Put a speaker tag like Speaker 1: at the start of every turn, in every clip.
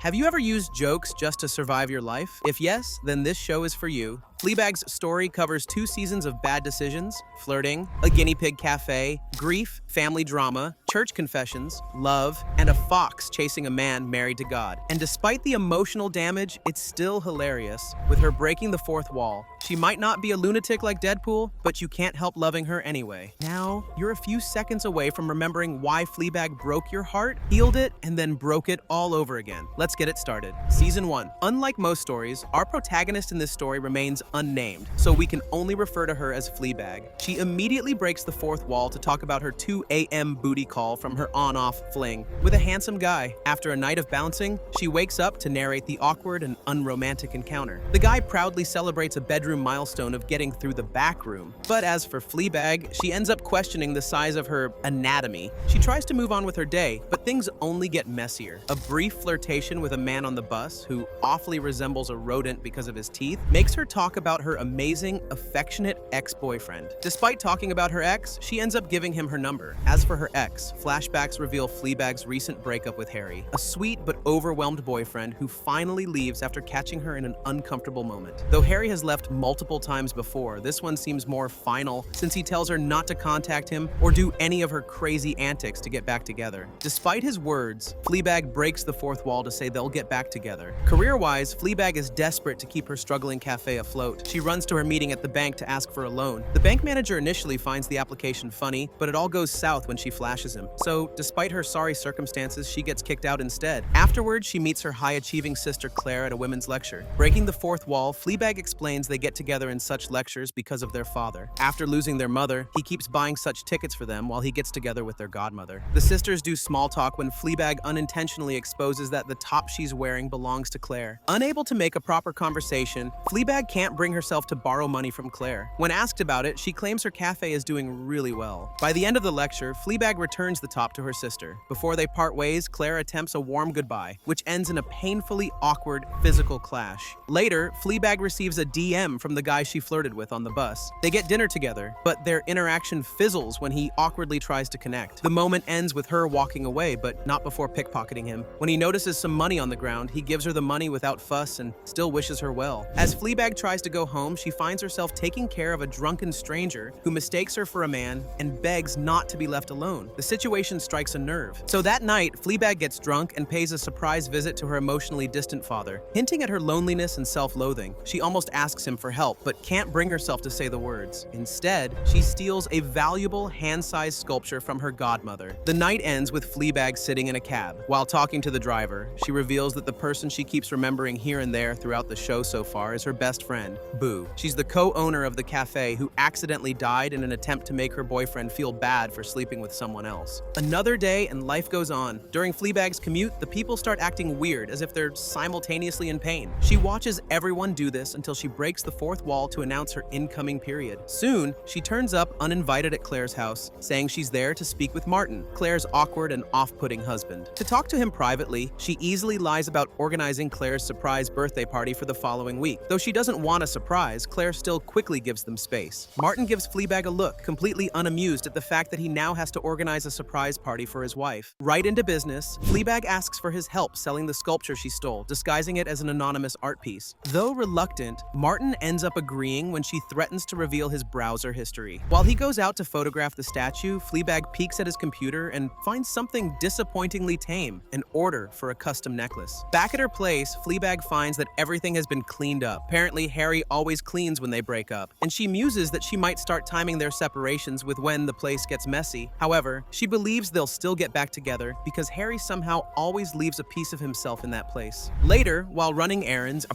Speaker 1: Have you ever used jokes just to survive your life? If yes, then this show is for you. Fleabag's story covers 2 seasons of bad decisions, flirting, a guinea pig cafe, grief, family drama, church confessions, love, and a fox chasing a man married to God. And despite the emotional damage, it's still hilarious. With her breaking the fourth wall, she might not be a lunatic like Deadpool, but you can't help loving her anyway. Now, you're a few seconds away from remembering why Fleabag broke your heart, healed it, and then broke it all over again. Let's get it started. Season 1. Unlike most stories, our protagonist in this story remains unnamed, so we can only refer to her as Fleabag. She immediately breaks the fourth wall to talk about her 2 a.m. booty call from her on-off fling with a handsome guy. After a night of bouncing, she wakes up to narrate the awkward and unromantic encounter. The guy proudly celebrates a bedroom milestone of getting through the back room. But as for Fleabag, she ends up questioning the size of her anatomy. She tries to move on with her day, but things only get messier. A brief flirtation with a man on the bus, who awfully resembles a rodent because of his teeth, makes her talk about her amazing, affectionate ex-boyfriend. Despite talking about her ex, she ends up giving him her number. As for her ex, flashbacks reveal Fleabag's recent breakup with Harry, a sweet but overwhelmed boyfriend who finally leaves after catching her in an uncomfortable moment. Though Harry has left multiple times before, this one seems more final since he tells her not to contact him or do any of her crazy antics to get back together. Despite his words, Fleabag breaks the fourth wall to say they'll get back together. Career-wise, Fleabag is desperate to keep her struggling cafe afloat. She runs to her meeting at the bank to ask for a loan. The bank manager initially finds the application funny, but it all goes south when she flashes him. So, despite her sorry circumstances, she gets kicked out instead. Afterwards, she meets her high-achieving sister Claire at a women's lecture. Breaking the fourth wall, Fleabag explains they get together in such lectures because of their father. After losing their mother, he keeps buying such tickets for them while he gets together with their godmother. The sisters do small talk when Fleabag unintentionally exposes that the top she's wearing belongs to Claire. Unable to make a proper conversation, Fleabag can't bring herself to borrow money from Claire. When asked about it, she claims her cafe is doing really well. By the end of the lecture, Fleabag returns the top to her sister. Before they part ways, Claire attempts a warm goodbye, which ends in a painfully awkward physical clash. Later, Fleabag receives a DM from the guy she flirted with on the bus. They get dinner together, but their interaction fizzles when he awkwardly tries to connect. The moment ends with her walking away, but not before pickpocketing him. When he notices some money on the ground, he gives her the money without fuss and still wishes her well. As Fleabag tries to go home, she finds herself taking care of a drunken stranger who mistakes her for a man and begs not to be left alone. The situation strikes a nerve. So that night, Fleabag gets drunk and pays a surprise visit to her emotionally distant father. Hinting at her loneliness and self-loathing, she almost asks him for help, but can't bring herself to say the words. Instead, she steals a valuable hand-sized sculpture from her godmother. The night ends with Fleabag sitting in a cab. While talking to the driver, she reveals that the person she keeps remembering here and there throughout the show so far is her best friend, Boo. She's the co-owner of the cafe who accidentally died in an attempt to make her boyfriend feel bad for sleeping with someone else. Another day and life goes on. During Fleabag's commute, the people start acting weird as if they're simultaneously in pain. She watches everyone do this until she breaks the fourth wall to announce her incoming period. Soon, she turns up uninvited at Claire's house, saying she's there to speak with Martin, Claire's awkward and off-putting husband. To talk to him privately, she easily lies about organizing Claire's surprise birthday party for the following week. Though she doesn't want a surprise, Claire still quickly gives them space. Martin gives Fleabag a look, completely unamused at the fact that he now has to organize a surprise party for his wife. Right into business, Fleabag asks for his help selling the sculpture she stole, disguising it as an anonymous art piece. Though reluctant, Martin ends up agreeing when she threatens to reveal his browser history. While he goes out to photograph the statue, Fleabag peeks at his computer and finds something disappointingly tame, an order for a custom necklace. Back at her place, Fleabag finds that everything has been cleaned up. Apparently, Harry always cleans when they break up, and she muses that she might start timing their separations with when the place gets messy. However, she believes they'll still get back together because Harry somehow always leaves a piece of himself in that place. Later, while running errands,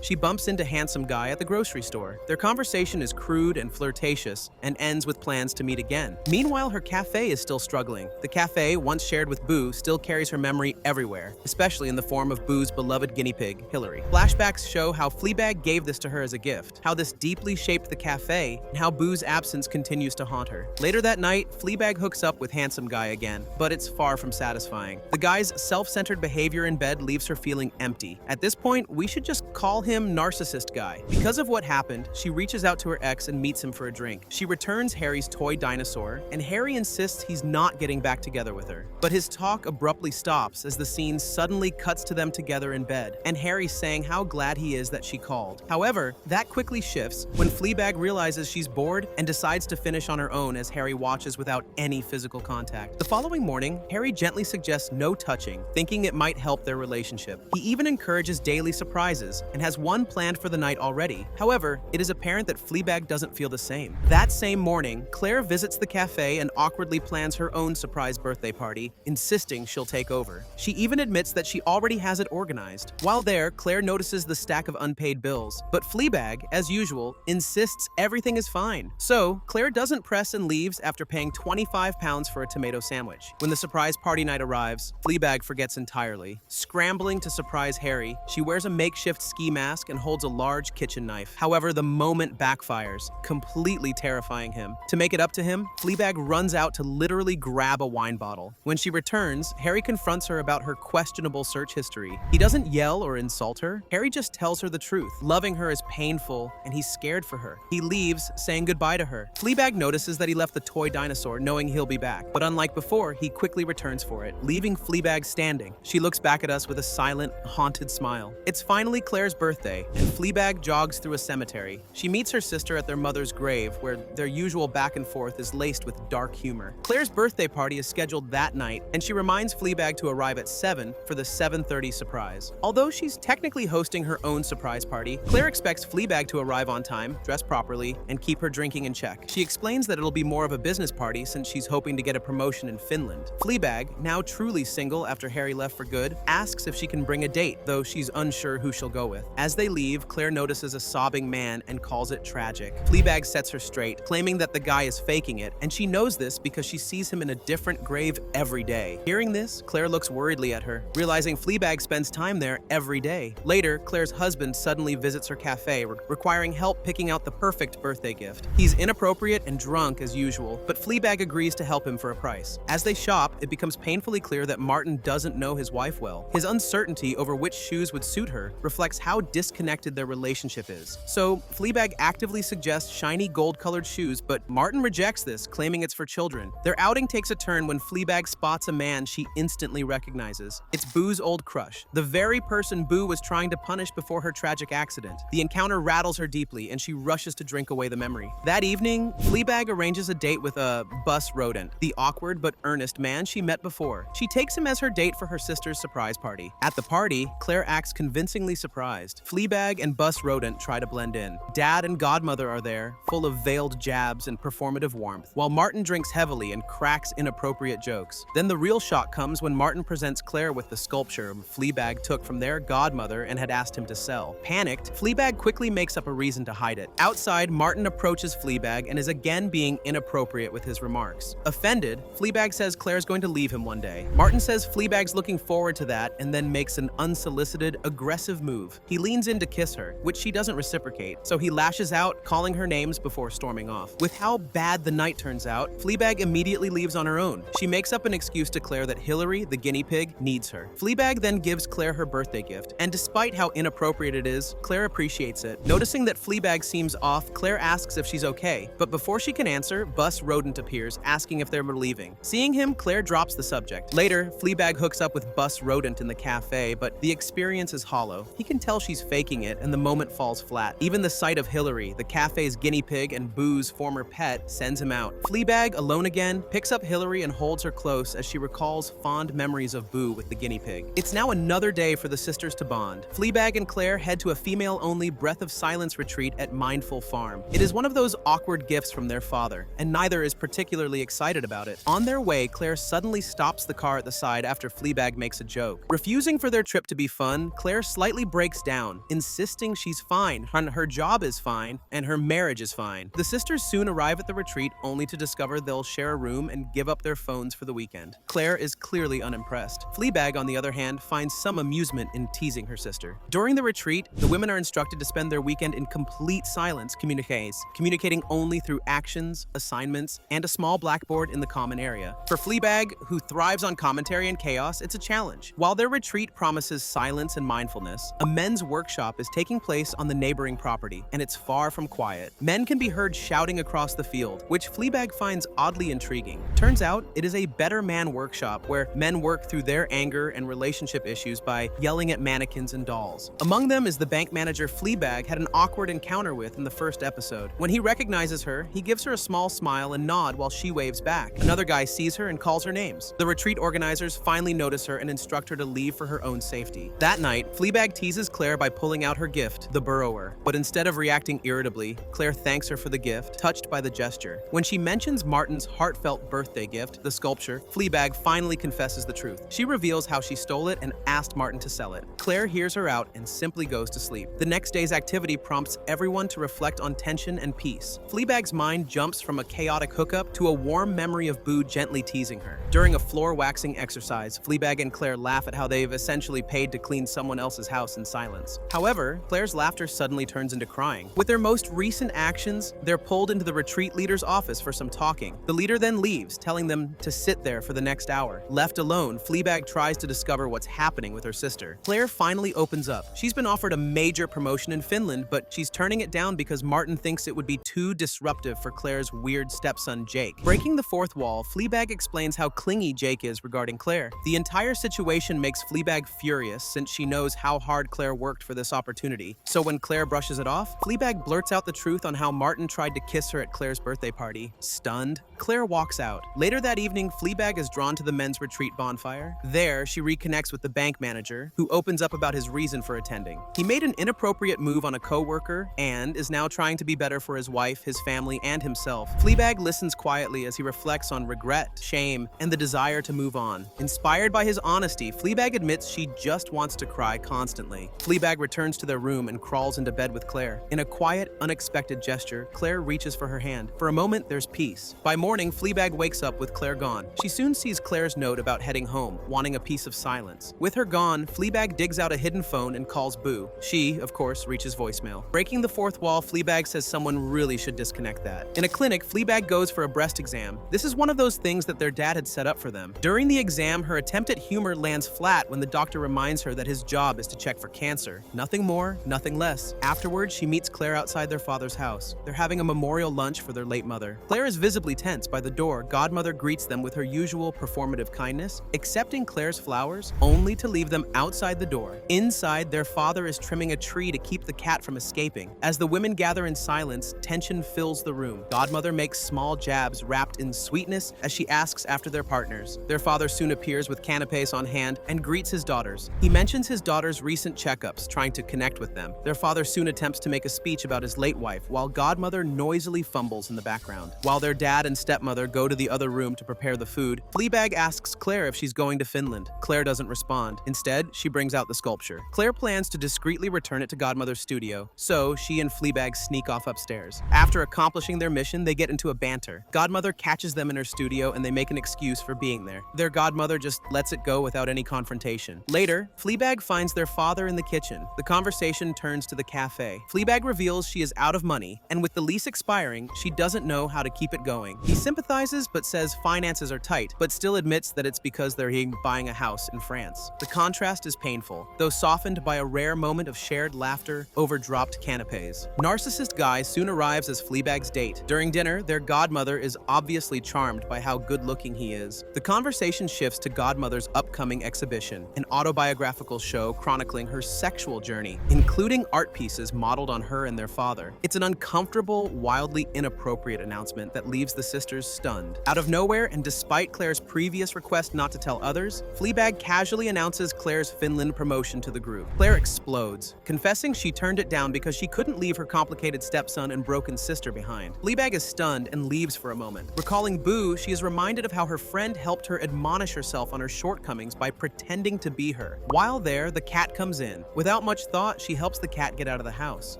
Speaker 1: she bumps into handsome guy at the grocery store. Their conversation is crude and flirtatious and ends with plans to meet again. Meanwhile, her cafe is still struggling. The cafe, once shared with Boo, still carries her memory everywhere, especially in the form of Boo's beloved guinea pig, Hillary. Flashbacks show how Fleabag gave this to her as a gift, how this deeply shaped the cafe, and how Boo's absence continues to haunt her. Later that night, Fleabag hooks up with with handsome guy again, but it's far from satisfying. The guy's self-centered behavior in bed leaves her feeling empty. At this point, we should just call him narcissist guy. Because of what happened, she reaches out to her ex and meets him for a drink. She returns Harry's toy dinosaur, and Harry insists he's not getting back together with her. But his talk abruptly stops as the scene suddenly cuts to them together in bed, and Harry saying how glad he is that she called. However, that quickly shifts when Fleabag realizes she's bored and decides to finish on her own as Harry watches without any physical contact. The following morning, Harry gently suggests no touching, thinking it might help their relationship. He even encourages daily surprises and has one planned for the night already. However, it is apparent that Fleabag doesn't feel the same. That same morning, Claire visits the cafe and awkwardly plans her own surprise birthday party, insisting she'll take over. She even admits that she already has it organized. While there, Claire notices the stack of unpaid bills, but Fleabag, as usual, insists everything is fine. So, Claire doesn't press and leaves after paying £25 for a tomato sandwich. When the surprise party night arrives, Fleabag forgets entirely. Scrambling to surprise Harry, she wears a makeshift ski mask and holds a large kitchen knife. However, the moment backfires, completely terrifying him. To make it up to him, Fleabag runs out to literally grab a wine bottle. When she returns, Harry confronts her about her questionable search history. He doesn't yell or insult her. Harry just tells her the truth. Loving her is painful, and he's scared for her. He leaves, saying goodbye to her. Fleabag notices that he left the toy dinosaur, knowing he'll be back. But unlike before, he quickly returns for it, leaving Fleabag standing. She looks back at us with a silent, haunted smile. It's finally Claire's birthday, and Fleabag jogs through a cemetery. She meets her sister at their mother's grave, where their usual back and forth is laced with dark humor. Claire's birthday party is scheduled that night, and she reminds Fleabag to arrive at 7 for the 7:30 surprise. Although she's technically hosting her own surprise party, Claire expects Fleabag to arrive on time, dress properly, and keep her drinking in check. She explains that it'll be more of a business party since she's hoping to get a promotion in Finland. Fleabag, now truly single after Harry left for good, asks if she can bring a date, though she's unsure who she'll go with. As they leave, Claire notices a sobbing man and calls it tragic. Fleabag sets her straight, claiming that the guy is faking it, and she knows this because she sees him in a different grave every day. Hearing this, Claire looks worriedly at her, realizing Fleabag spends time there every day. Later, Claire's husband suddenly visits her cafe, requiring help picking out the perfect birthday gift. He's inappropriate and drunk as usual, but Fleabag agrees to help him for a price. As they shop, it becomes painfully clear that Martin doesn't know his wife well. His uncertainty over which shoes would suit her reflects how disconnected their relationship is. So, Fleabag actively suggests shiny gold-colored shoes, but Martin rejects this, claiming it's for children. Their outing takes a turn when Fleabag spots a man she instantly recognizes. It's Boo's old crush, the very person Boo was trying to punish before her tragic accident. The encounter rattles her deeply, and she rushes to drink away the memory. That evening, Fleabag arranges a date with a bus rodent, the awkward but earnest man she met before. She takes him as her date for her sister's surprise party. At the party, Claire acts convincingly surprised. Fleabag and bus rodent try to blend in. Dad and Godmother are there, full of veiled jabs and performative warmth, while Martin drinks heavily and cracks inappropriate jokes. Then the real shock comes when Martin presents Claire with the sculpture Fleabag took from their Godmother and had asked him to sell. Panicked, Fleabag quickly makes up a reason to hide it. Outside, Martin approaches Fleabag and is again being inappropriate with his remarks. Offended, Fleabag says Claire's going to leave him one day. Martin says Fleabag's looking forward to that and then makes an unsolicited, aggressive move. He leans in to kiss her, which she doesn't reciprocate, so he lashes out, calling her names before storming off. With how bad the night turns out, Fleabag immediately leaves on her own. She makes up an excuse to Claire that Hillary, the guinea pig, needs her. Fleabag then gives Claire her birthday gift, and despite how inappropriate it is, Claire appreciates it. Noticing that Fleabag seems off, Claire asks if she's okay, but before she can answer, Bus Rodent appears, asking if they're leaving. Seeing him, Claire drops the subject. Later, Fleabag hooks up with Bus Rodent in the cafe, but the experience is hollow. He can tell she's faking it, and the moment falls flat. Even the sight of Hillary, the cafe's guinea pig and Boo's former pet, sends him out. Fleabag, alone again, picks up Hillary and holds her close as she recalls fond memories of Boo with the guinea pig. It's now another day for the sisters to bond. Fleabag and Claire head to a female-only Breath of Silence retreat at Mindful Farm. It is one of those awkward gifts from their father, and neither is particularly excited about it. On their way, Claire suddenly stops the car at the side after Fleabag makes a joke. Refusing for their trip to be fun, Claire slightly breaks down, insisting she's fine, her job is fine, and her marriage is fine. The sisters soon arrive at the retreat only to discover they'll share a room and give up their phones for the weekend. Claire is clearly unimpressed. Fleabag, on the other hand, finds some amusement in teasing her sister. During the retreat, the women are instructed to spend their weekend in complete silence, communicating only through actions, assignments, and a small blackboard in the common area. For Fleabag, who thrives on commentary and chaos, it's a challenge. While their retreat promises silence and mindfulness, a men's workshop is taking place on the neighboring property, and it's far from quiet. Men can be heard shouting across the field, which Fleabag finds oddly intriguing. Turns out, it is a better man workshop where men work through their anger and relationship issues by yelling at mannequins and dolls. Among them is the bank manager Fleabag had an awkward encounter with in the first episode. When he recognizes her, he gives her a small smile and nod while she waves back. Another guy sees her and calls her names. The retreat organizers finally notice her and instruct her to leave for her own safety. That night, Fleabag teases Claire by pulling out her gift, the burrower. But instead of reacting irritably, Claire thanks her for the gift, touched by the gesture. When she mentions Martin's heartfelt birthday gift, the sculpture, Fleabag finally confesses the truth. She reveals how she stole it and asked Martin to sell it. Claire hears her out and simply goes to sleep. The next day's activity prompts everyone to reflect on tension and peace. Fleabag's mind jumps from a chaotic hookup to a warm memory of Boo gently teasing her. During a floor waxing exercise, Fleabag and Claire laugh at how they've essentially paid to clean someone else's house in silence. However, Claire's laughter suddenly turns into crying. With their most recent actions, they're pulled into the retreat leader's office for some talking. The leader then leaves, telling them to sit there for the next hour. Left alone, Fleabag tries to discover what's happening with her sister. Claire finally opens up. She's been offered a major promotion in Finland, but she's turning it down because Martin thinks it would be too disruptive for Claire's weird stepson Jake. Breaking the fourth wall, Fleabag explains how clingy Jake is regarding Claire. The entire situation makes Fleabag furious since she knows how hard Claire worked for this opportunity. So when Claire brushes it off, Fleabag blurts out the truth on how Martin tried to kiss her at Claire's birthday party. Stunned, Claire walks out. Later that evening, Fleabag is drawn to the men's retreat bonfire. There, she reconnects with the bank manager, who opens up about his reason for attending. He made an inappropriate move on a coworker and is now trying to be better for his wife, his family, and himself. Fleabag listens quietly as he reflects on regret, shame, and the desire to move on. Inspired by his honesty, Fleabag admits she just wants to cry constantly. Fleabag returns to their room and crawls into bed with Claire. In a quiet, unexpected gesture, Claire reaches for her hand. For a moment, there's peace. By morning, Fleabag wakes up with Claire gone. She soon sees Claire's note about heading home, wanting a piece of silence. With her gone, Fleabag digs out a hidden phone and calls Boo. She, of course, reaches voicemail. Breaking the fourth wall, Fleabag says someone really should disconnect that. In a clinic, Fleabag goes for a breast exam. This is one of those things that their dad had set up for them. During the exam, her attempt at humor lands flat when the doctor reminds her that his job is to check for cancer. Nothing more, nothing less. Afterwards, she meets Claire outside their father's house. They're having a memorial lunch for their late mother. Claire is visibly tense. By the door, Godmother greets them with her usual performative kindness, accepting Claire's flowers, only to leave them outside the door. Inside, their father is trimming a tree to keep the cat from escaping. As the women gather in silence, tension fills the room. Godmother makes small jabs wrapped in sweetness as she asks after their partners. Their father soon appears with canapes on hand and greets his daughters. He mentions his daughter's recent checkups, trying to connect with them. Their father soon attempts to make a speech about his late wife, while Godmother noisily fumbles in the background. While their dad and stepmother go to the other room to prepare the food, Fleabag asks Claire if she's going to Finland. Claire doesn't respond. Instead, she brings out the sculpture. Claire plans to discreetly return it to Godmother's studio, so she and Fleabag sneak off upstairs. After accomplishing their mission, they get into a banter. Godmother catches them in her studio and they make an excuse for being there. Their godmother just lets it go without any confrontation. Later, Fleabag finds their father in the kitchen. The conversation turns to the cafe. Fleabag reveals she is out of money, and with the lease expiring, she doesn't know how to keep it going. He sympathizes but says finances are tight, but still admits that it's because they're buying a house in France. The contrast is painful, though softened by a rare moment of shared laughter over dropped canapes. Narcissist Guy soon arrives as Fleabag's date. During dinner, their godmother is obviously charmed by how good-looking he is. The conversation shifts to Godmother's upcoming exhibition, an autobiographical show chronicling her sexual journey, including art pieces modeled on her and their father. It's an uncomfortable, wildly inappropriate announcement that leaves the sisters stunned. Out of nowhere, and despite Claire's previous request not to tell others, Fleabag casually announces Claire's Finland promotion to the group. Claire explodes, confessing she turned it down because she couldn't leave her complicated stepson and broken sister behind. Fleabag is stunned and leaves for a moment. Recalling Boo, she is reminded of how her friend helped her admonish herself on her shortcomings by pretending to be her. While there, the cat comes in. Without much thought, she helps the cat get out of the house.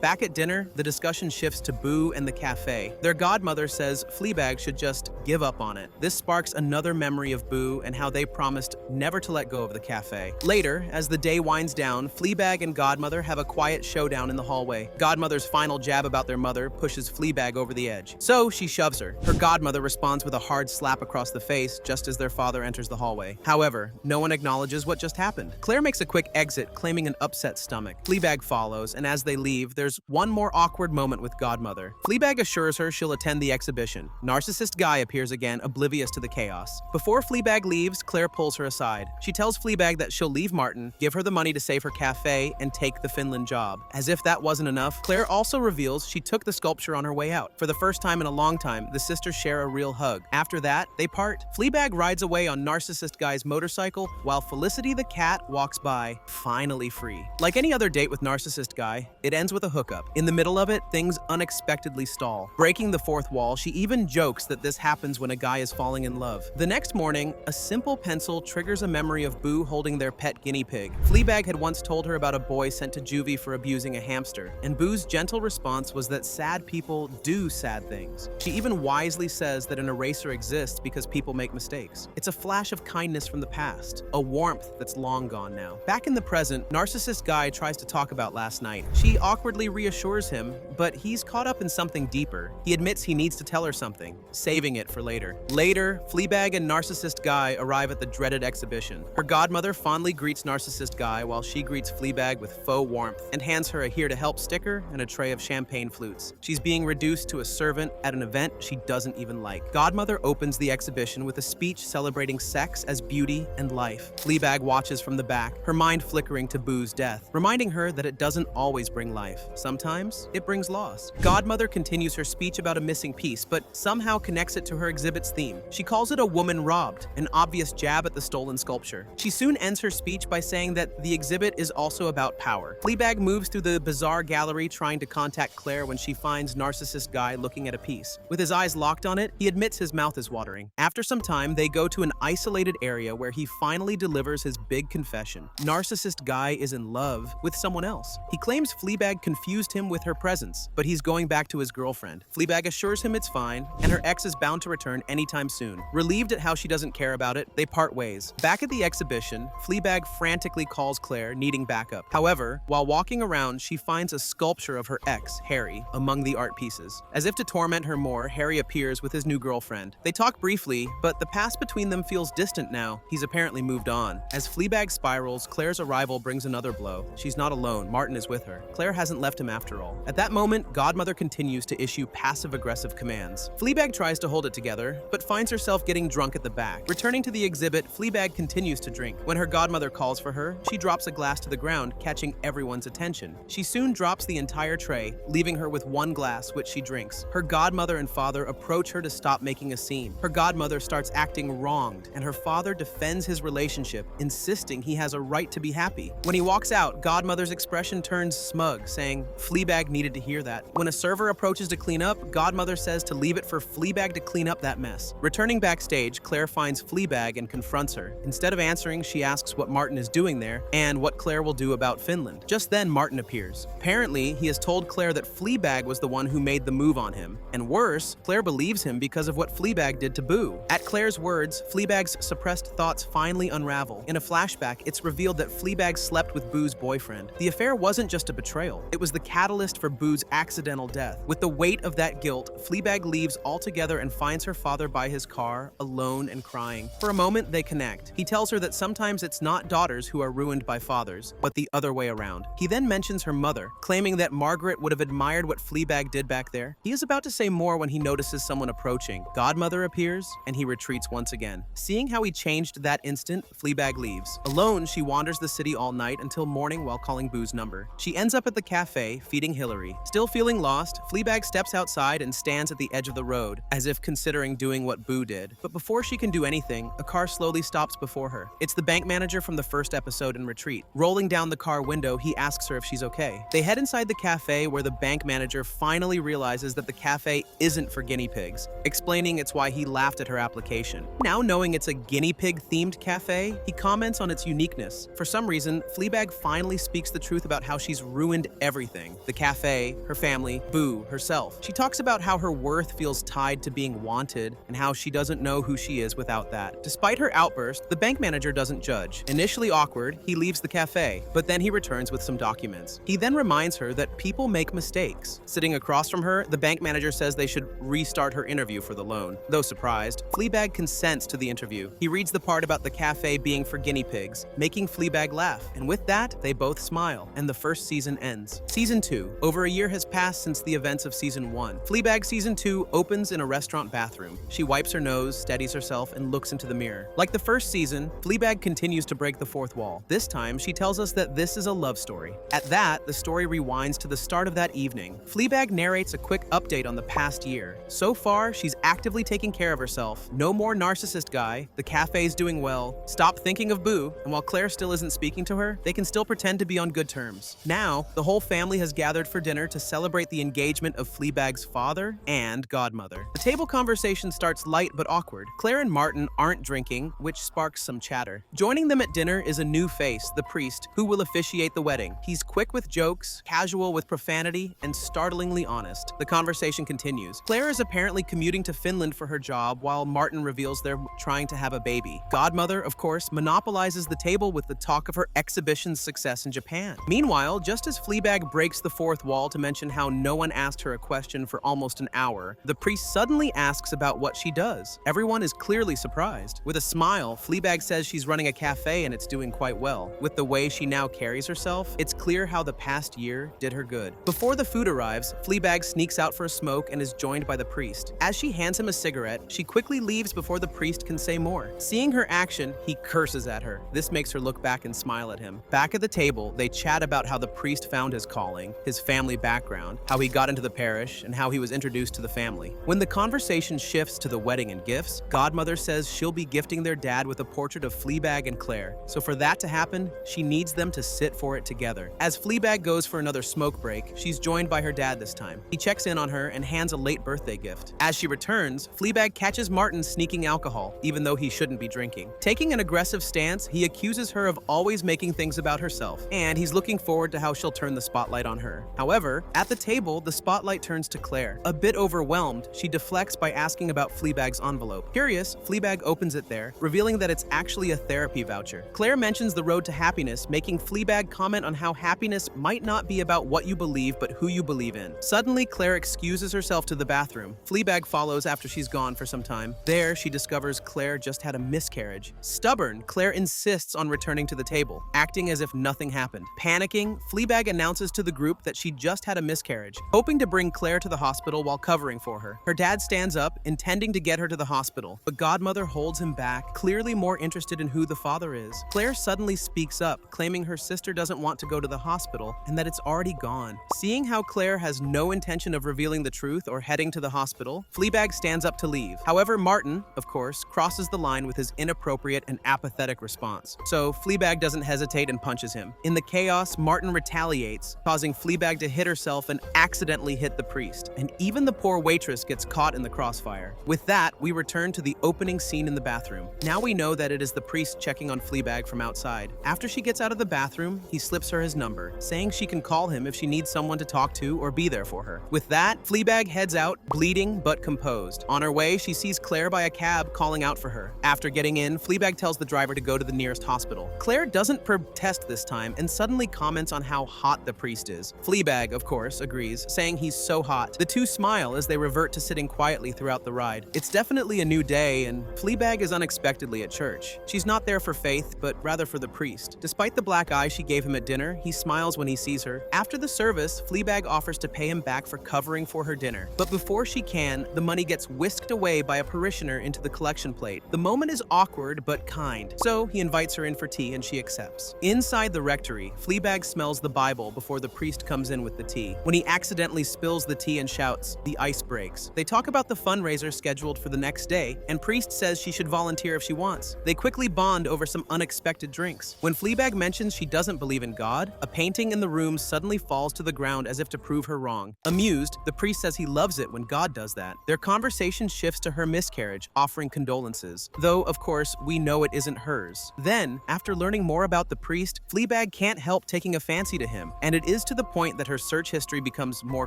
Speaker 1: Back at dinner, the discussion shifts to Boo and the cafe. Their godmother says Fleabag should just give up on it. This sparks another memory of Boo and how they promised never to let go of the cafe. Later, as the day winds down, Fleabag and Godmother have a quiet showdown in the hallway. Godmother's final jab about their mother pushes Fleabag over the edge, so she shoves her. Her godmother responds responds with a hard slap across the face just as their father enters the hallway. However, no one acknowledges what just happened. Claire makes a quick exit, claiming an upset stomach. Fleabag follows, and as they leave, there's one more awkward moment with Godmother. Fleabag assures her she'll attend the exhibition. Narcissist Guy appears again, oblivious to the chaos. Before Fleabag leaves, Claire pulls her aside. She tells Fleabag that she'll leave Martin, give her the money to save her cafe, and take the Finland job. As if that wasn't enough, Claire also reveals she took the sculpture on her way out. For the first time in a long time, the sisters share a real hug. After that, they part. Fleabag rides away on Narcissist Guy's motorcycle, while Felicity the cat walks by, finally free. Like any other date with Narcissist Guy, it ends with a hookup. In the middle of it, things unexpectedly stall. Breaking the fourth wall, she even jokes that this happens when a guy is falling in love. The next morning, a simple pencil triggers a memory of Boo holding their pet guinea pig. Fleabag had once told her about a boy sent to juvie for abusing a hamster, and Boo's gentle response was that sad people do sad things. She even wisely says that an eraser exists because people make mistakes. It's a flash of kindness from the past, a warmth that's long gone now. Back in the present, Narcissist Guy tries to talk about last night. She awkwardly reassures him, but he's caught up in something deeper. He admits he needs to tell her something, saving it for later. Later, Fleabag and Narcissist Guy arrive at the dreaded exhibition. Her godmother fondly greets Narcissist Guy while she greets Fleabag with faux warmth and hands her a here to help sticker and a tray of champagne flutes. She's being reduced to a servant at an event she doesn't even like. Godmother opens the exhibition with a speech celebrating sex as beauty and life. Fleabag watches from the back, her mind flickering to Boo's death, reminding her that it doesn't always bring life. Sometimes it brings loss. Godmother continues her speech about a missing piece, but somehow connects it to her exhibit's theme. She calls it a woman robbed, an obvious jab at the stolen sculpture. She soon ends her speech by saying that the exhibit is also about power. Fleabag moves through the bizarre gallery trying to contact Claire when she finds Narcissist Guy looking at a piece. With his eyes locked on it, he admits his mouth is watering. After some time, they go to an isolated area where he finally delivers his big confession. Narcissist Guy is in love with someone else. He claims Fleabag confused him with her presence, but he's going back to his girlfriend. Fleabag assures him it's fine, and her ex is bound to return anytime soon. Relieved at how she doesn't care about it, they part ways. Back at the exhibition, Fleabag frantically calls Claire, needing backup. However, while walking around, she finds a sculpture of her ex, Harry, among the art pieces. As if to torment her more, Harry appears with his new girlfriend. They talk briefly, but the past between them feels distant now. He's apparently moved on. As Fleabag spirals, Claire's arrival brings another blow. She's not alone. Martin is with her. Claire hasn't left him after all. At that moment, Godmother continues to issue passive-aggressive commands. Fleabag tries to hold it together, but finds herself getting drunk at the back. Returning to the exhibit, Fleabag continues to drink. When her godmother calls for her, she drops a glass to the ground, catching everyone's attention. She soon drops the entire tray, leaving her with one glass, which she drinks. Her godmother and father approach her to stop making a scene. Her godmother starts acting wronged, and her father defends his relationship, insisting he has a right to be happy. When he walks out, Godmother's expression turns smug, saying Fleabag needed to hear that. When a server approaches to clean up, Godmother says to leave it for Fleabag to clean up that mess. Returning backstage, Claire finds Fleabag and confronts her. Instead of answering, she asks what Martin is doing there and what Claire will do about Finland. Just then, Martin appears. Apparently, he has told Claire that Fleabag was the one who made the move on him. And worse, Claire believes him because of what Fleabag did to Boo. At Claire's words, Fleabag's suppressed thoughts finally unravel. In a flashback, it's revealed that Fleabag slept with Boo's boyfriend. The affair wasn't just a betrayal. It was the catalyst for Boo's accidental death. With the weight of that guilt, Fleabag leaves altogether and finds her father by his car, alone and crying. For a moment, they connect. He tells her that sometimes it's not daughters who are ruined by fathers, but the other way around. He then mentions her mother, claiming that Margaret would have admired what Fleabag did back there. He is about to say more when he notices someone approaching. Godmother appears, and he retreats once again. Seeing how he changed that instant, Fleabag leaves. Alone, she wanders the city all night until morning while calling Boo's number. She ends up at the cafe, feeding Hillary. Still feeling lost, Fleabag steps outside and stands at the edge of the road, as if considering doing what Boo did. But before she can do anything, a car slowly stops before her. It's the bank manager from the first episode in Retreat. Rolling down the car window, he asks her if she's okay. They head inside the cafe where the bank manager finally realizes that the cafe isn't for guinea pigs, explaining it's why he laughed at her application. Now knowing it's a guinea pig-themed cafe, he comments on its uniqueness. For some reason, Fleabag finally speaks the truth about how she's ruined everything. The cafe, her family, Boo, herself. She talks about how her worth feels tied to being wanted and how she doesn't know who she is without that. Despite her outburst, the bank manager doesn't judge. Initially awkward, he leaves the cafe, but then he returns with some documents. He then reminds her that people make mistakes. Sitting across from her, the bank manager says they should restart her interview for the loan. alone. Though surprised, Fleabag consents to the interview. He reads the part about the cafe being for guinea pigs, making Fleabag laugh, and with that, they both smile, and the first season ends. Season 2. Over a year has passed since the events of Season 1. Fleabag Season 2 opens in a restaurant bathroom. She wipes her nose, steadies herself, and looks into the mirror. Like the first season, Fleabag continues to break the fourth wall. This time, she tells us that this is a love story. At that, the story rewinds to the start of that evening. Fleabag narrates a quick update on the past year. So far, she's actively taking care of herself. No more narcissist guy, the cafe's doing well, stop thinking of Boo, and while Claire still isn't speaking to her, they can still pretend to be on good terms. Now, the whole family has gathered for dinner to celebrate the engagement of Fleabag's father and godmother. The table conversation starts light but awkward. Claire and Martin aren't drinking, which sparks some chatter. Joining them at dinner is a new face, the priest, who will officiate the wedding. He's quick with jokes, casual with profanity, and startlingly honest. The conversation continues. Claire is apparently commuting to Finland for her job, while Martin reveals they're trying to have a baby. Godmother, of course, monopolizes the table with the talk of her exhibition's success in Japan. Meanwhile, just as Fleabag breaks the fourth wall to mention how no one asked her a question for almost an hour, the priest suddenly asks about what she does. Everyone is clearly surprised. With a smile, Fleabag says she's running a cafe and it's doing quite well. With the way she now carries herself, it's clear how the past year did her good. Before the food arrives, Fleabag sneaks out for a smoke and is joined by the priest. As she hands him a cigarette, she quickly leaves before the priest can say more. Seeing her action, he curses at her. This makes her look back and smile at him. Back at the table, they chat about how the priest found his calling, his family background, how he got into the parish, and how he was introduced to the family. When the conversation shifts to the wedding and gifts, Godmother says she'll be gifting their dad with a portrait of Fleabag and Claire. So for that to happen, she needs them to sit for it together. As Fleabag goes for another smoke break, she's joined by her dad this time. He checks in on her and hands a late birthday gift. As she returns, Fleabag catches Martin sneaking alcohol, even though he shouldn't be drinking. Taking an aggressive stance, he accuses her of always making things about herself, and he's looking forward to how she'll turn the spotlight on her. However, at the table, the spotlight turns to Claire. A bit overwhelmed, she deflects by asking about Fleabag's envelope. Curious, Fleabag opens it there, revealing that it's actually a therapy voucher. Claire mentions the road to happiness, making Fleabag comment on how happiness might not be about what you believe, but who you believe in. Suddenly, Claire excuses herself to the bathroom. Fleabag follows after she's gone for some time. There, she discovers Claire just had a miscarriage. Stubborn, Claire insists on returning to the table, acting as if nothing happened. Panicking, Fleabag announces to the group that she just had a miscarriage, hoping to bring Claire to the hospital while covering for her. Her dad stands up, intending to get her to the hospital, but Godmother holds him back, clearly more interested in who the father is. Claire suddenly speaks up, claiming her sister doesn't want to go to the hospital and that it's already gone. Seeing how Claire has no intention of revealing the truth or heading to the hospital, Fleabag stands up to leave. However, Martin, of course, crosses the line with his inappropriate and apathetic response. So Fleabag doesn't hesitate and punches him. In the chaos, Martin retaliates, causing Fleabag to hit herself and accidentally hit the priest. And even the poor waitress gets caught in the crossfire. With that, we return to the opening scene in the bathroom. Now we know that it is the priest checking on Fleabag from outside. After she gets out of the bathroom, he slips her his number, saying she can call him if she needs someone to talk to or be there for her. With that, Fleabag heads out, bleeding but composed. On her way, she sees Claire by a cab calling out for her. After getting in, Fleabag tells the driver to go to the nearest hospital. Claire doesn't protest this time and suddenly comments on how hot the priest is. Fleabag, of course, agrees, saying he's so hot. The two smile as they revert to sitting quietly throughout the ride. It's definitely a new day, and Fleabag is unexpectedly at church. She's not there for faith, but rather for the priest. Despite the black eye she gave him at dinner, he smiles when he sees her. After the service, Fleabag offers to pay him back for covering for her dinner. But before she can, the money gets whisked away by a parishioner into the collection plate. The moment is awkward but kind, so he invites her in for tea and she accepts. Inside the rectory, Fleabag smells the Bible before the priest comes in with the tea. When he accidentally spills the tea and shouts, the ice breaks. They talk about the fundraiser scheduled for the next day, and priest says she should volunteer if she wants. They quickly bond over some unexpected drinks. When Fleabag mentions she doesn't believe in God, a painting in the room suddenly falls to the ground as if to prove her wrong. Amused, the priest says he loves it when God does that. Their conversation shifts to her miscarriage, offering condolences, though of course we know it isn't hers. Then, after learning more about the priest, Fleabag can't help taking a fancy to him, and it is to the point that her search history becomes more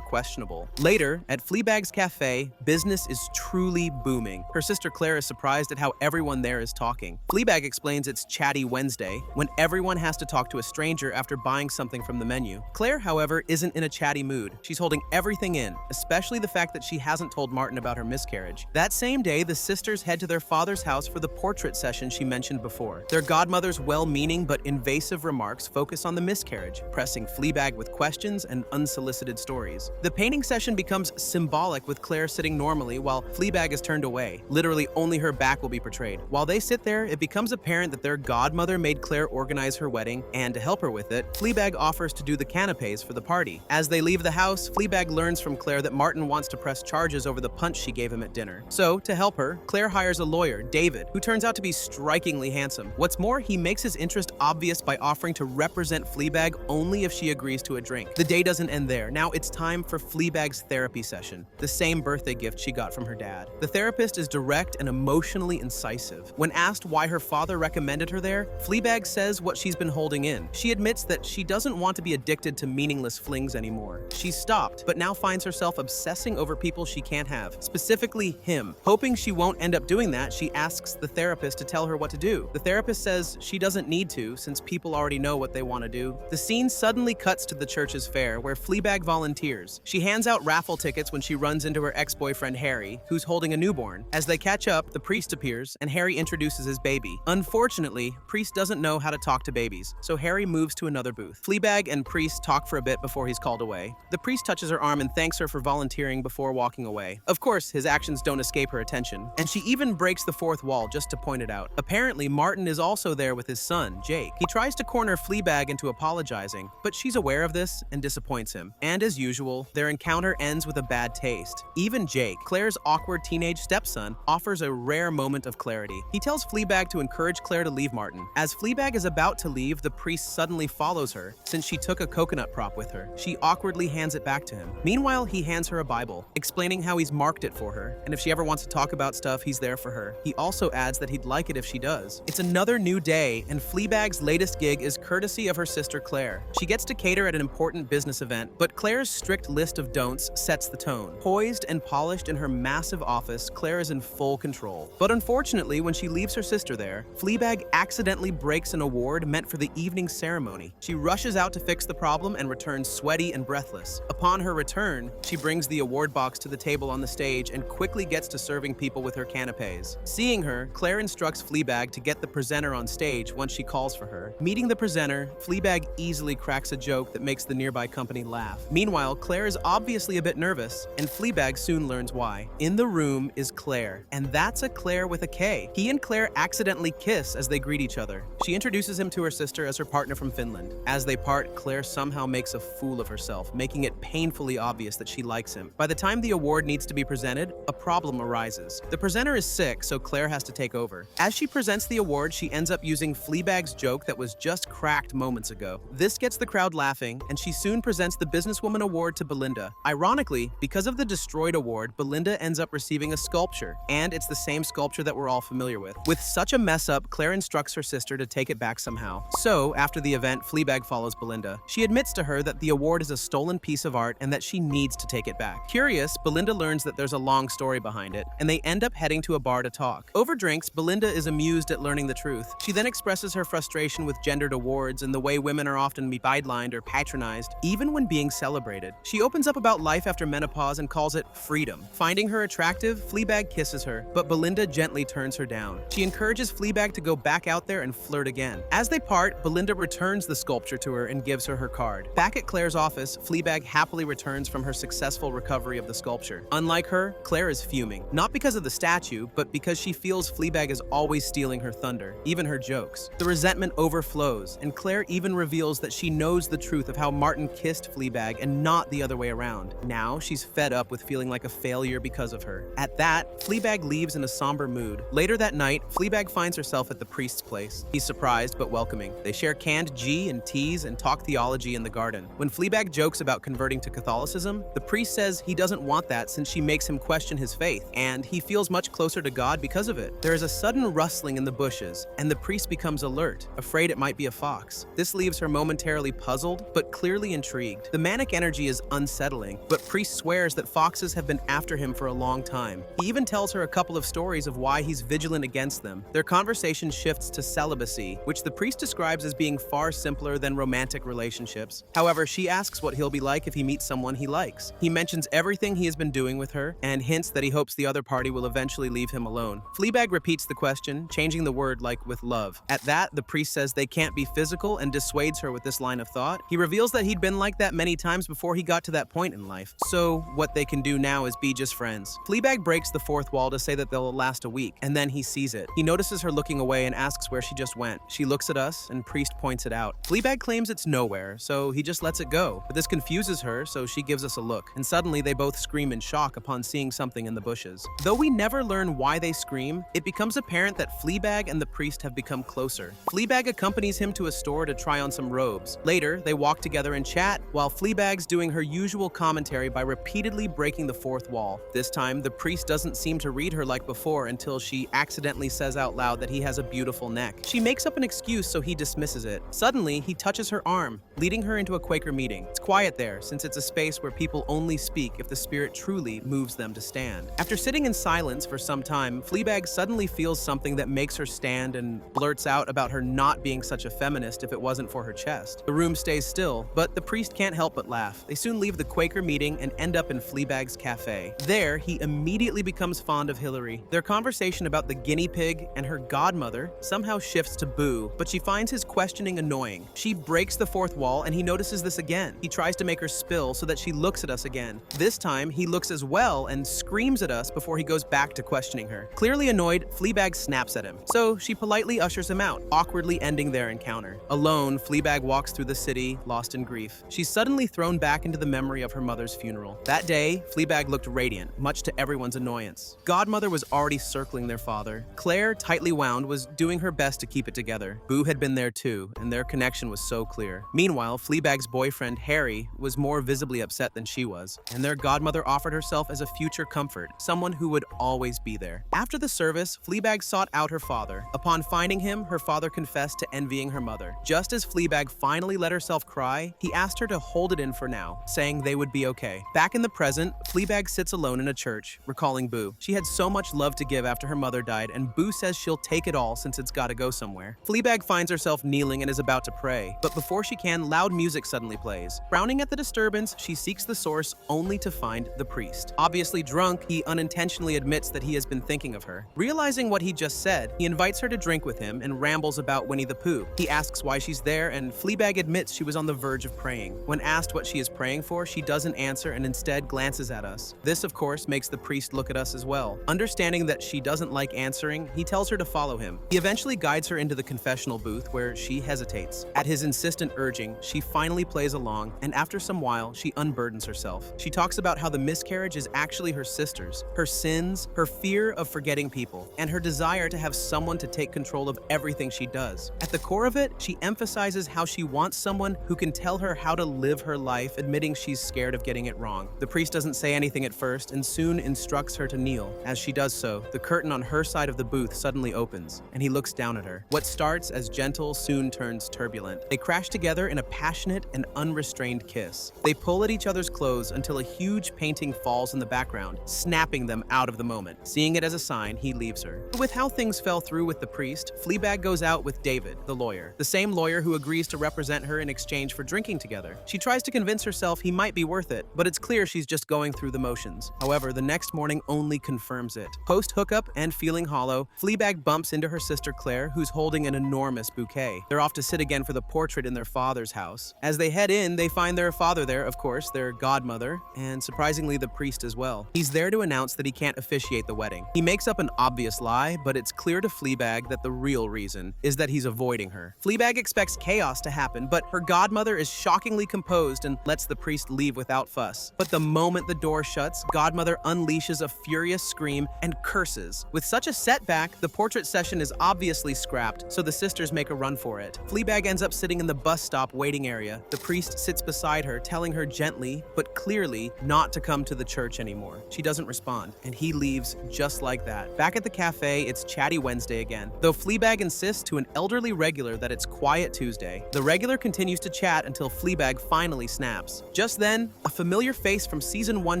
Speaker 1: questionable. Later, at Fleabag's cafe, business is truly booming. Her sister Claire is surprised at how everyone there is talking. Fleabag explains it's Chatty Wednesday, when everyone has to talk to a stranger after buying something from the menu. Claire, however, isn't in a chatty mood. She's holding everything in, especially the fact that she hasn't told Martin about her miscarriage. That same day, the sisters head to their father's house for the portrait session she mentioned before. Their godmother's well-meaning but invasive remarks focus on the miscarriage, pressing Fleabag with questions and unsolicited stories. The painting session becomes symbolic with Claire sitting normally while Fleabag is turned away. Literally, only her back will be portrayed. While they sit there, it becomes apparent that their godmother made Claire organize her wedding, and to help her with it, Fleabag offers to do the canapes for the party. As they leave the house, Fleabag learns from Claire that Martin wants to press charges over the punch she gave him at dinner. So, to help her, Claire hires a lawyer, David, who turns out to be strikingly handsome. What's more, he makes his interest obvious by offering to represent Fleabag only if she agrees to a drink. The day doesn't end there. Now it's time for Fleabag's therapy session, the same birthday gift she got from her dad. The therapist is direct and emotionally incisive. When asked why her father recommended her there, Fleabag says what she's been holding in. She admits that she doesn't want to be addicted to meaningless flings anymore. She's stopped, but now finds herself obsessing over people she can't have, specifically him. Hoping she won't end up doing that, she asks the therapist to tell her what to do. The therapist says she doesn't need to, since people already know what they want to do. The scene suddenly cuts to the church's fair, where Fleabag volunteers. She hands out raffle tickets when she runs into her ex-boyfriend Harry, who's holding a newborn. As they catch up, the priest appears, and Harry introduces his baby. Unfortunately, Priest doesn't know how to talk to babies, so Harry moves to another booth. Fleabag and Priest talk for a bit before he's called away. The priest touches her arm and thanks her for volunteering before walking away. Of course, his actions don't escape her attention, and she even breaks the fourth wall just to point it out. Apparently, Martin is also there with his son, Jake. He tries to corner Fleabag into apologizing, but she's aware of this and disappoints him. And as usual, their encounter ends with a bad taste. Even Jake, Claire's awkward teenage stepson, offers a rare moment of clarity. He tells Fleabag to encourage Claire to leave Martin. As Fleabag is about to leave, the priest suddenly follows her, since she took a coconut prop with her. She awkwardly hands it back to him. Meanwhile, he hands her a Bible, explaining how he's marked it for her, and if she ever wants to talk about stuff, he's there for her. He also adds that he'd like it if she does. It's another new day, and Fleabag's latest gig is courtesy of her sister Claire. She gets to cater at an important business event, but Claire's strict list of don'ts sets the tone. Poised and polished in her massive office, Claire is in full control. But unfortunately, when she leaves her sister there, Fleabag accidentally breaks an award meant for the evening ceremony. She rushes out to fix the problem and returns sweaty and breathless. Upon her return, she brings the award box to the table on the stage and quickly gets to serving people with her canapes. Seeing her, Claire instructs Fleabag to get the presenter on stage once she calls for her. Meeting the presenter, Fleabag easily cracks a joke that makes the nearby company laugh. Meanwhile, Claire is obviously a bit nervous, and Fleabag soon learns why. In the room is Claire, and that's a Claire with a K. He and Claire accidentally kiss as they greet each other. She introduces him to her sister as her partner from Finland. As they part, Claire somehow makes a fool of herself, making it painfully obvious that she likes him. By the time the award needs to be presented, a problem arises. The presenter is sick, so Claire has to take over. As she presents the award, she ends up using Fleabag's joke that was just cracked moments ago. This gets the crowd laughing, and she soon presents the Businesswoman Award to Belinda. Ironically, because of the destroyed award, Belinda ends up receiving a sculpture, and it's the same sculpture that we're all familiar with. With such a mess up, Claire instructs her sister to take it back somehow. So, after the event, Fleabag follows Belinda. She admits to her that the award is a stolen piece of art and that she needs to take it back. Curious, Belinda learns that there's a long story behind it, and they end up heading to a bar to talk. Over drinks, Belinda is amused at learning the truth. She then expresses her frustration with gendered awards and the way women are often sidelined or patronized, even when being celebrated. She opens up about life after menopause and calls it freedom. Finding her attractive, Fleabag kisses her, but Belinda gently turns her down. She encourages Fleabag to go back out there and flirt again. As they part, Belinda returns the sculpture to her and gives her her card. Back at Claire's office, Fleabag happily returns from her successful recovery of the sculpture. Unlike her, Claire is fuming. Not because of the statue, but because she feels Fleabag is always stealing her thunder, even her jokes. The resentment overflows, and Claire even reveals that she knows the truth of how Martin kissed Fleabag and not the other way around. Now, she's fed up with feeling like a failure because of her. At that, Fleabag leaves in a somber mood. Later that night, Fleabag finds herself at the priest's place. He's surprised but welcoming. They share canned G and teas and talk theology in the garden. When Fleabag jokes about converting to Catholicism, the priest says he doesn't want that since she makes him question his faith, and he feels much closer to God because of it. There is a sudden rustling in the bushes, and the priest becomes alert, afraid it might be a fox. This leaves her momentarily puzzled, but clearly intrigued. The manic energy is unsettling, but priest swears that foxes have been after him for a long time. He even tells her a couple of stories of why he's vigilant against them. Their conversation shifts to celibacy, which the priest describes as being far simpler than romantic relationships. However, she asks what he'll be like if he meets someone he likes. He mentions everything he has been doing with her, and and hints that he hopes the other party will eventually leave him alone. Fleabag repeats the question, changing the word like with love. At that, the priest says they can't be physical and dissuades her with this line of thought. He reveals that he'd been like that many times before he got to that point in life. So what they can do now is be just friends. Fleabag breaks the fourth wall to say that they'll last a week, and then he sees it. He notices her looking away and asks where she just went. She looks at us, and Priest points it out. Fleabag claims it's nowhere, so he just lets it go. But this confuses her, so she gives us a look. And suddenly, they both scream in shock upon seeing something in the bushes. Though we never learn why they scream, it becomes apparent that Fleabag and the priest have become closer. Fleabag accompanies him to a store to try on some robes. Later, they walk together and chat, while Fleabag's doing her usual commentary by repeatedly breaking the fourth wall. This time, the priest doesn't seem to read her like before until she accidentally says out loud that he has a beautiful neck. She makes up an excuse, so he dismisses it. Suddenly, he touches her arm, leading her into a Quaker meeting. It's quiet there, since it's a space where people only speak if the spirit truly moves them to stand. After sitting in silence for some time, Fleabag suddenly feels something that makes her stand and blurts out about her not being such a feminist if it wasn't for her chest. The room stays still, but the priest can't help but laugh. They soon leave the Quaker meeting and end up in Fleabag's cafe. There, he immediately becomes fond of Hillary. Their conversation about the guinea pig and her godmother somehow shifts to Boo, but she finds his questioning annoying. She breaks the fourth wall and he notices this again. He tries to make her spill so that she looks at us again. This time, he looks as well and screams at us before he goes back to questioning her. Clearly annoyed, Fleabag snaps at him. So she politely ushers him out, awkwardly ending their encounter. Alone, Fleabag walks through the city, lost in grief. She's suddenly thrown back into the memory of her mother's funeral. That day, Fleabag looked radiant, much to everyone's annoyance. Godmother was already circling their father. Claire, tightly wound, was doing her best to keep it together. Boo had been there too, and their connection was so clear. Meanwhile, Fleabag's boyfriend, Harry, was more visibly upset than she was, and their godmother offered herself as a future comfort, someone who would always be there. After the service, Fleabag sought out her father. Upon finding him, her father confessed to envying her mother. Just as Fleabag finally let herself cry, he asked her to hold it in for now, saying they would be okay. Back in the present, Fleabag sits alone in a church, recalling Boo. She had so much love to give after her mother died, and Boo says she'll take it all since it's gotta go somewhere. Fleabag finds herself kneeling and is about to pray, but before she can, loud music suddenly plays. Frowning at the disturbance, she seeks the source only to find the priest. Obviously drunk, he unintentionally admits that he has been thinking of her. Realizing what he just said, he invites her to drink with him and rambles about Winnie the Pooh. He asks why she's there, and Fleabag admits she was on the verge of praying. When asked what she is praying for, she doesn't answer and instead glances at us. This, of course, makes the priest look at us as well. Understanding that she doesn't like answering, he tells her to follow him. He eventually guides her into the confessional booth where she hesitates. At his insistent urging, she finally plays along, and after some while, she unburdens herself. She talks about how the miscarriage is actually her sister's, her sins, her fear of forgetting people, and her desire to have someone to take control of everything she does. At the core of it, she emphasizes how she wants someone who can tell her how to live her life, admitting she's scared of getting it wrong. The priest doesn't say anything at first and soon instructs her to kneel. As she does so, the curtain on her side of the booth suddenly opens, and he looks down at her. What starts as gentle soon turns turbulent. They crash together in a passionate and unrestrained kiss. They pull at each other's clothes until a huge painting falls in the background, snapping them out of the moment. Seeing it as a sign, he leaves her. But with how things fell through with the priest, Fleabag goes out with David, the lawyer, the same lawyer who agrees to represent her in exchange for drinking together. She tries to convince herself he might be worth it, but it's clear she's just going through the motions. However, the next morning only confirms it. Post-hookup and feeling hollow, Fleabag bumps into her sister Claire, who's holding an enormous bouquet. They're off to sit again for the portrait in their father's house. As they head in, they find their father there, of course, their godmother, and surprisingly the priest as well. He's there to announce that he can't officiate the wedding. He makes up an obvious lie, but it's clear to Fleabag that the real reason is that he's avoiding her. Fleabag expects chaos to happen, but her godmother is shockingly composed and lets the priest leave without fuss. But the moment the door shuts, Godmother unleashes a furious scream and curses. With such a setback, the portrait session is obviously scrapped, so the sisters make a run for it. Fleabag ends up sitting in the bus stop waiting area. The priest sits beside her, telling her gently, but clearly, not to come to the church anymore. She doesn't respond, and he leaves just like that. Back at the cafe, it's Chatty Wednesday again. Though Fleabag insists to an elderly regular that it's Quiet Tuesday, the regular continues to chat until Fleabag finally snaps. Just then, a familiar face from season 1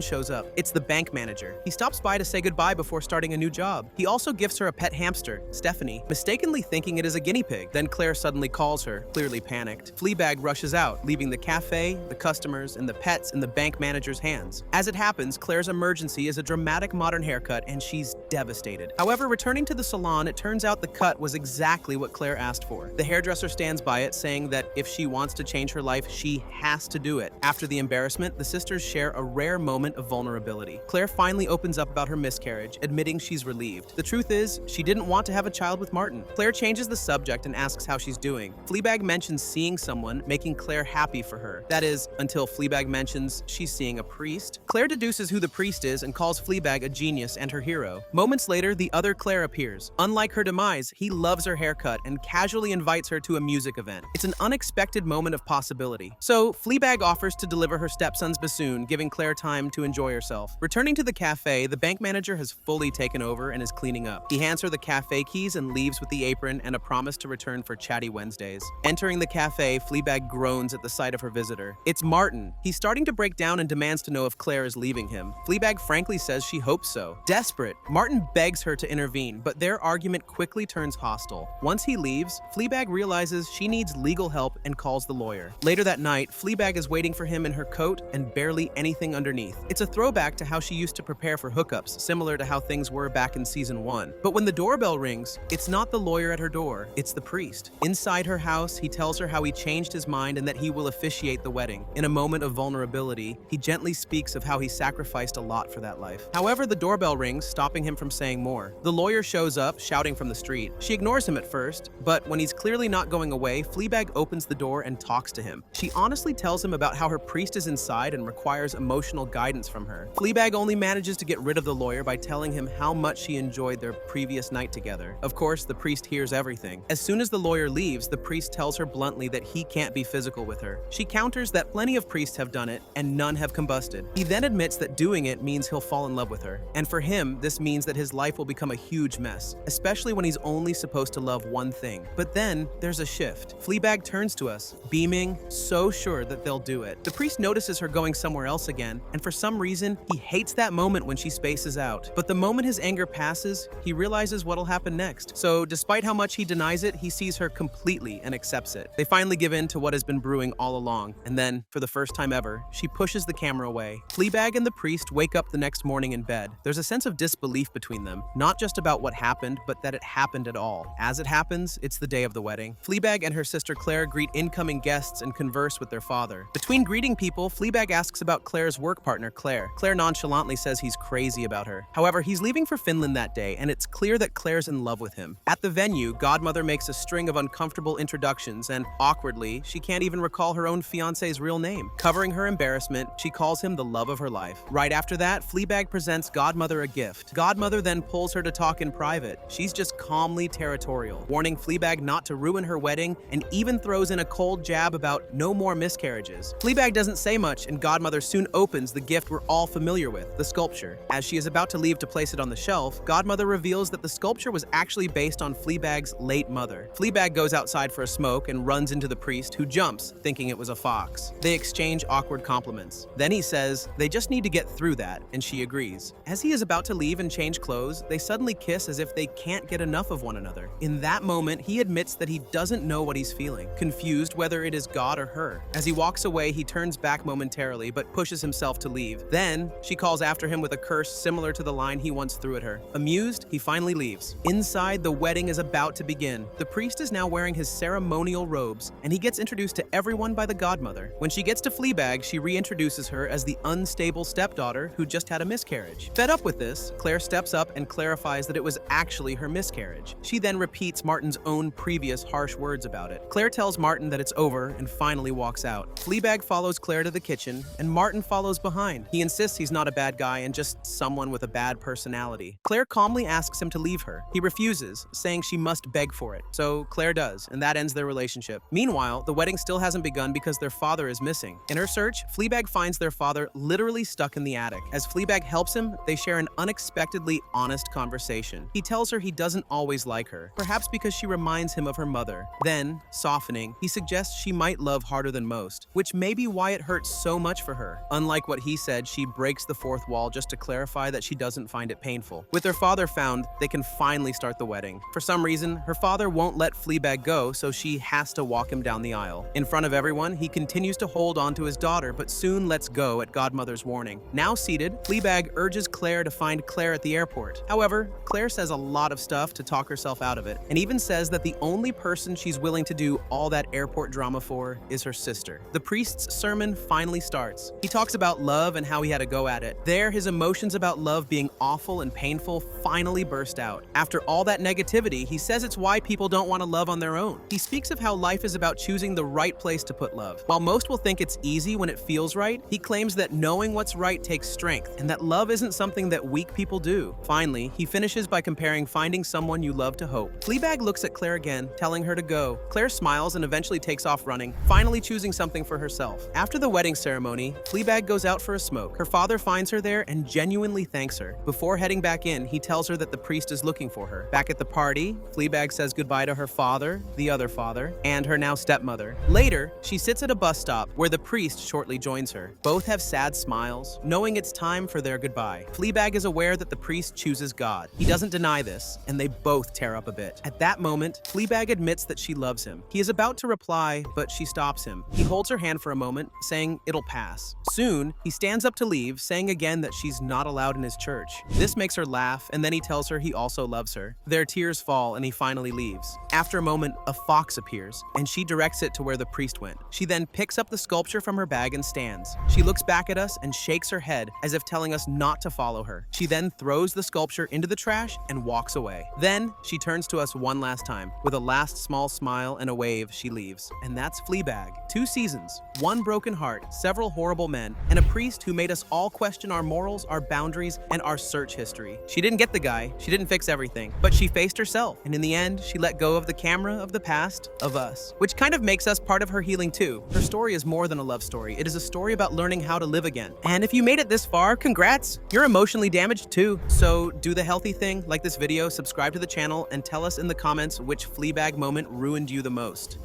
Speaker 1: shows up. It's the bank manager. He stops by to say goodbye before starting a new job. He also gifts her a pet hamster, Stephanie, mistakenly thinking it is a guinea pig. Then Claire suddenly calls her, clearly panicked. Fleabag rushes out, leaving the cafe, the customers, and the pets in the bank manager's hands. As it happens, Claire's emergency emergency is a dramatic modern haircut, and she's devastated. However, returning to the salon, it turns out the cut was exactly what Claire asked for. The hairdresser stands by it, saying that if she wants to change her life, she has to do it. After the embarrassment, the sisters share a rare moment of vulnerability. Claire finally opens up about her miscarriage, admitting she's relieved. The truth is, she didn't want to have a child with Martin. Claire changes the subject and asks how she's doing. Fleabag mentions seeing someone, making Claire happy for her. That is, until Fleabag mentions she's seeing a priest. Claire deduces who the priest is and calls Fleabag a genius and her hero. Moments later, the other Claire appears. Unlike her demise, he loves her haircut and casually invites her to a music event. It's an unexpected moment of possibility. So, Fleabag offers to deliver her stepson's bassoon, giving Claire time to enjoy herself. Returning to the cafe, the bank manager has fully taken over and is cleaning up. He hands her the cafe keys and leaves with the apron and a promise to return for chatty Wednesdays. Entering the cafe, Fleabag groans at the sight of her visitor. It's Martin. He's starting to break down and demands to know if Claire is leaving him. Fleabag frankly says she hopes so. Desperate, Martin begs her to intervene, but their argument quickly turns hostile. Once he leaves, Fleabag realizes she needs legal help and calls the lawyer. Later that night, Fleabag is waiting for him in her coat and barely anything underneath. It's a throwback to how she used to prepare for hookups, similar to how things were back in season 1. But when the doorbell rings, it's not the lawyer at her door, it's the priest. Inside her house, he tells her how he changed his mind and that he will officiate the wedding. In a moment of vulnerability, he gently speaks of how he sacrificed a lot for that life. However, the doorbell rings, stopping him from saying more. The lawyer shows up, shouting from the street. She ignores him at first, but when he's clearly not going away, Fleabag opens the door and talks to him. She honestly tells him about how her priest is inside and requires emotional guidance from her. Fleabag only manages to get rid of the lawyer by telling him how much she enjoyed their previous night together. Of course, the priest hears everything. As soon as the lawyer leaves, the priest tells her bluntly that he can't be physical with her. She counters that plenty of priests have done it, and none have combusted. He then admits that doing it means he'll fall in love with her. And for him, this means that his life will become a huge mess, especially when he's only supposed to love one thing. But then, there's a shift. Fleabag turns to us, beaming, so sure that they'll do it. The priest notices her going somewhere else again, and for some reason, he hates that moment when she spaces out. But the moment his anger passes, he realizes what'll happen next. So despite how much he denies it, he sees her completely and accepts it. They finally give in to what has been brewing all along, and then, for the first time ever, she pushes the camera away. Fleabag and the priest wake up the next morning in bed. There's a sense of disbelief between them, not just about what happened, but that it happened at all. As it happens, it's the day of the wedding. Fleabag and her sister Claire greet incoming guests and converse with their father. Between greeting people, Fleabag asks about Claire's work partner, Claire. Claire nonchalantly says he's crazy about her. However, he's leaving for Finland that day, and it's clear that Claire's in love with him. At the venue, Godmother makes a string of uncomfortable introductions, and awkwardly, she can't even recall her own fiancé's real name. Covering her embarrassment, she calls him the love of her life. Right after that, Fleabag presents Godmother a gift. Godmother then pulls her to talk in private. She's just calmly territorial, warning Fleabag not to ruin her wedding, and even throws in a cold jab about no more miscarriages. Fleabag doesn't say much, and Godmother soon opens the gift we're all familiar with, the sculpture. As she is about to leave to place it on the shelf, Godmother reveals that the sculpture was actually based on Fleabag's late mother. Fleabag goes outside for a smoke and runs into the priest, who jumps, thinking it was a fox. They exchange awkward compliments. Then he says they just need to get through that, and she agrees. As he is about to leave and change clothes, they suddenly kiss as if they can't get enough of one another. In that moment, he admits that he doesn't know what he's feeling, confused whether it is God or her. As he walks away, he turns back momentarily, but pushes himself to leave. Then, she calls after him with a curse similar to the line he once threw at her. Amused, he finally leaves. Inside, the wedding is about to begin. The priest is now wearing his ceremonial robes, and he gets introduced to everyone by the godmother. When she gets to Fleabag, she reintroduces her as the unstable stepdaughter who just had a miscarriage. Fed up with this, Claire steps up and clarifies that it was actually her miscarriage. She then repeats Martin's own previous harsh words about it. Claire tells Martin that it's over and finally walks out. Fleabag follows Claire to the kitchen, and Martin follows behind. He insists he's not a bad guy and just someone with a bad personality. Claire calmly asks him to leave her. He refuses, saying she must beg for it. So Claire does, and that ends their relationship. Meanwhile, the wedding still hasn't begun because their father is missing. In her search, Fleabag finds their father literally stuck in the attic. As Fleabag helps him, they share an unexpectedly honest conversation. He tells her he doesn't always like her, perhaps because she reminds him of her mother. Then, softening, he suggests she might love harder than most, which may be why it hurts so much for her. Unlike what he said, she breaks the fourth wall just to clarify that she doesn't find it painful. With their father found, they can finally start the wedding. For some reason, her father won't let Fleabag go, so she has to walk him down the aisle. In front of everyone, he continues to hold on to his daughter, but soon lets go at Godmother's warning. Now seated Defeated, Fleabag urges Claire to find Claire at the airport. However, Claire says a lot of stuff to talk herself out of it, and even says that the only person she's willing to do all that airport drama for is her sister. The priest's sermon finally starts. He talks about love and how he had to go at it. There, his emotions about love being awful and painful finally burst out. After all that negativity, he says it's why people don't want to love on their own. He speaks of how life is about choosing the right place to put love. While most will think it's easy when it feels right, he claims that knowing what's right takes strength, and that love isn't something that weak people do. Finally, he finishes by comparing finding someone you love to hope. Fleabag looks at Claire again, telling her to go. Claire smiles and eventually takes off running, finally choosing something for herself. After the wedding ceremony, Fleabag goes out for a smoke. Her father finds her there and genuinely thanks her. Before heading back in, he tells her that the priest is looking for her. Back at the party, Fleabag says goodbye to her father, the other father, and her now stepmother. Later, she sits at a bus stop where the priest shortly joins her. Both have sad smiles, knowing it's time for their goodbye. Fleabag is aware that the priest chooses God. He doesn't deny this, and they both tear up a bit. At that moment, Fleabag admits that she loves him. He is about to reply, but she stops him. He holds her hand for a moment, saying it'll pass. Soon, he stands up to leave, saying again that she's not allowed in his church. This makes her laugh, and then he tells her he also loves her. Their tears fall, and he finally leaves. After a moment, a fox appears, and she directs it to where the priest went. She then picks up the sculpture from her bag and stands. She looks back at us and shakes her head as if telling us not to follow her. She then throws the sculpture into the trash and walks away. Then, she turns to us one last time. With a last small smile and a wave, she leaves. And that's Fleabag. 2 seasons, 1 broken heart, several horrible men, and a priest who made us all question our morals, our boundaries, and our search history. She didn't get the guy, she didn't fix everything, but she faced herself, and in the end, she let go of the camera of the past, of us. Which kind of makes us part of her healing too. Her story is more than a love story, it is a story about learning how to live again. And if you made it this far, congrats! You're emotionally damaged too. So do the healthy thing, like this video, subscribe to the channel, and tell us in the comments which Fleabag moment ruined you the most.